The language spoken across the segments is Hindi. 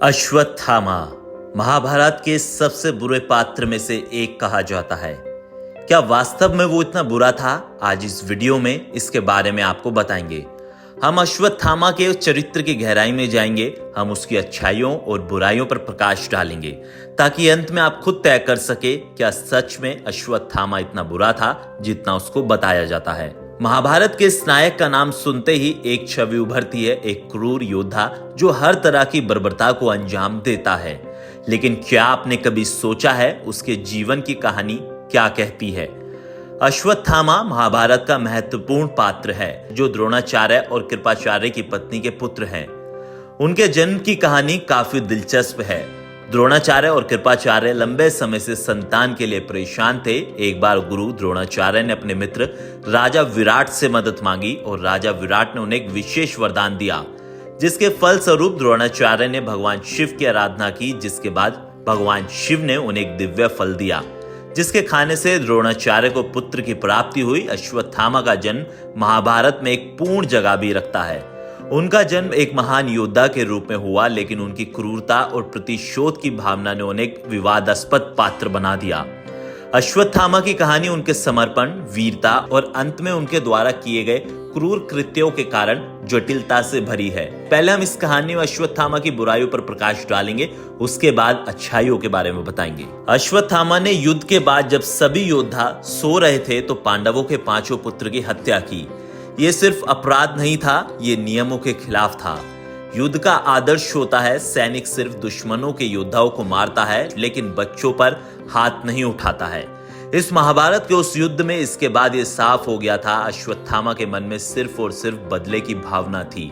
अश्वत्थामा महाभारत के सबसे बुरे पात्र में से एक कहा जाता है। क्या वास्तव में वो इतना बुरा था? आज इस वीडियो में इसके बारे में आपको बताएंगे। हम अश्वत्थामा के चरित्र की गहराई में जाएंगे। हम उसकी अच्छाइयों और बुराइयों पर प्रकाश डालेंगे ताकि अंत में आप खुद तय कर सके क्या सच में अश्वत्थामा इतना बुरा था जितना उसको बताया जाता है। महाभारत के इस नायक का नाम सुनते ही एक छवि उभरती है, एक क्रूर योद्धा जो हर तरह की बर्बरता को अंजाम देता है। लेकिन क्या आपने कभी सोचा है उसके जीवन की कहानी क्या कहती है? अश्वत्थामा महाभारत का महत्वपूर्ण पात्र है जो द्रोणाचार्य और कृपाचार्य की पत्नी के पुत्र हैं। उनके जन्म की कहानी काफी दिलचस्प है। द्रोणाचार्य और कृपाचार्य लंबे समय से संतान के लिए परेशान थे। एक बार गुरु द्रोणाचार्य ने अपने मित्र राजा विराट से मदद मांगी और राजा विराट ने उन्हें एक विशेष वरदान दिया, जिसके फलस्वरूप द्रोणाचार्य ने भगवान शिव की आराधना की, जिसके बाद भगवान शिव ने उन्हें एक दिव्य फल दिया जिसके खाने से द्रोणाचार्य को पुत्र की प्राप्ति हुई। अश्वत्थामा का जन्म महाभारत में एक पूर्ण जगह भी रखता है। उनका जन्म एक महान योद्धा के रूप में हुआ, लेकिन उनकी क्रूरता और प्रतिशोध की भावना ने उन्हें एक विवादास्पद पात्र बना दिया। अश्वत्थामा की कहानी उनके समर्पण, वीरता और अंत में उनके द्वारा किए गए क्रूर कृत्यों के कारण जटिलता से भरी है। पहले हम इस कहानी में अश्वत्थामा की बुराइयों पर प्रकाश डालेंगे, उसके बाद अच्छाइयों के बारे में बताएंगे। अश्वत्थामा ने युद्ध के बाद जब सभी योद्धा सो रहे थे तो पांडवों के 5 पुत्र की हत्या की। ये सिर्फ अपराध नहीं था, ये नियमों के खिलाफ था। युद्ध का आदर्श होता है सैनिक सिर्फ दुश्मनों के योद्धाओं को मारता है लेकिन बच्चों पर हाथ नहीं उठाता है। इस महाभारत के उस युद्ध में इसके बाद ये साफ हो गया था अश्वत्थामा के मन में सिर्फ और सिर्फ बदले की भावना थी।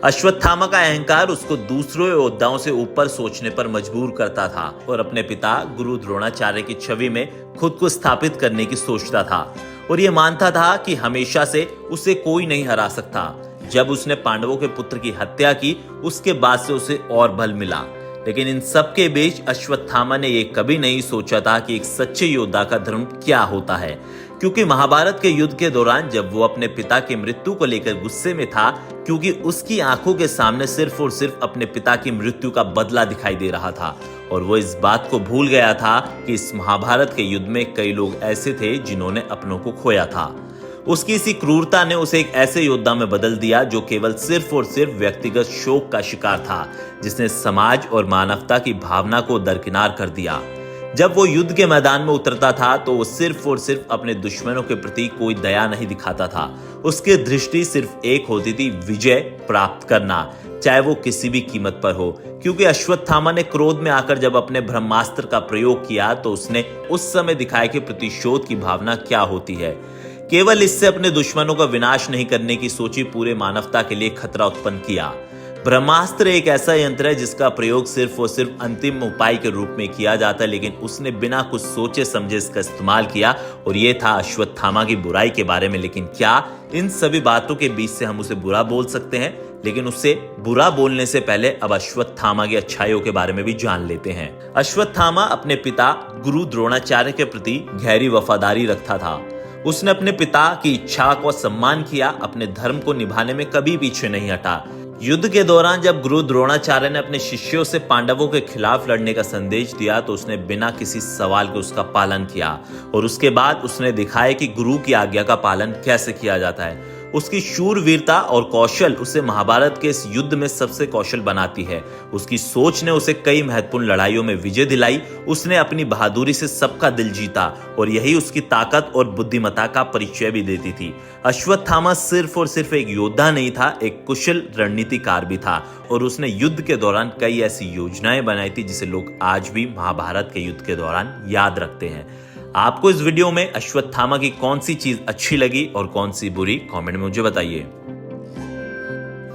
अश्वत्थामा का अहंकार उसको दूसरों योद्धाओं से ऊपर सोचने पर मजबूर करता था और अपने पिता गुरु द्रोणाचार्य की छवि में खुद को स्थापित करने की सोचता था और ये मानता था कि हमेशा से उसे कोई नहीं हरा सकता। जब उसने पांडवों के पुत्र की हत्या की उसके बाद से उसे और बल मिला, लेकिन इन सब के बीच अश्वत्थामा ने यह कभी नहीं सोचा था कि एक सच्चे योद्धा का धर्म क्या होता है। क्योंकि महाभारत के युद्ध के दौरान जब वो अपने पिता की मृत्यु को लेकर गुस्से में था, क्योंकि उसकी आंखों के सामने सिर्फ और सिर्फ अपने पिता की मृत्यु का बदला दिखाई दे रहा था और वो इस बात को भूल गया था कि इस महाभारत के युद्ध में कई लोग ऐसे थे जिन्होंने अपनों को खोया था। उसकी इसी क्रूरता ने उसे एक ऐसे योद्धा में बदल दिया जो केवल सिर्फ और सिर्फ व्यक्तिगत शोक का शिकार था, जिसने समाज और मानवता की भावना को दरकिनार कर दिया। जब वो युद्ध के मैदान में उतरता था तो वो सिर्फ और सिर्फ अपने दुश्मनों के प्रति कोई दया नहीं दिखाता था। उसकी दृष्टि सिर्फ एक होती थी, विजय प्राप्त करना, चाहे वो किसी भी कीमत पर हो। क्योंकि अश्वत्थामा ने क्रोध में आकर जब अपने ब्रह्मास्त्र का प्रयोग किया तो उसने उस समय दिखाया कि प्रतिशोध की भावना क्या होती है। केवल इससे अपने दुश्मनों का विनाश नहीं करने की सोची, पूरे मानवता के लिए खतरा उत्पन्न किया। ब्रह्मास्त्र एक ऐसा यंत्र है जिसका प्रयोग सिर्फ और सिर्फ अंतिम उपाय के रूप में किया जाता है, लेकिन उसने बिना कुछ सोचे समझे इसका इस्तेमाल किया और ये था अश्वत्थामा की बुराई के बारे में। लेकिन क्या इन सभी बातों के बीच से हम उसे बुरा बोल सकते हैं? लेकिन उससे बुरा बोलने से पहले अब अश्वत्थामा की अच्छाइयों के बारे में भी जान लेते हैं। अश्वत्थामा अपने पिता गुरु द्रोणाचार्य के प्रति गहरी वफादारी रखता था। उसने अपने पिता की इच्छा को सम्मान किया, अपने धर्म को निभाने में कभी पीछे नहीं हटा। युद्ध के दौरान जब गुरु द्रोणाचार्य ने अपने शिष्यों से पांडवों के खिलाफ लड़ने का संदेश दिया तो उसने बिना किसी सवाल के उसका पालन किया और उसके बाद उसने दिखाया कि गुरु की आज्ञा का पालन कैसे किया जाता है। उसकी शूरवीरता और कौशल उसे महाभारत के इस युद्ध में सबसे कौशल बनाती है। उसकी सोच ने उसे कई महत्वपूर्ण लड़ाइयों में विजय दिलाई। उसने अपनी बहादुरी से सबका दिल जीता और यही उसकी ताकत और बुद्धिमत्ता का परिचय भी देती थी। अश्वत्थामा सिर्फ और सिर्फ एक योद्धा नहीं था, एक कुशल रणनीतिकार भी था और उसने युद्ध के दौरान कई ऐसी योजनाएं बनाई थी जिसे लोग आज भी महाभारत के युद्ध के दौरान याद रखते हैं। आपको इस वीडियो में अश्वत्थामा की कौन सी चीज अच्छी लगी और कौन सी बुरी, कमेंट में मुझे बताइए।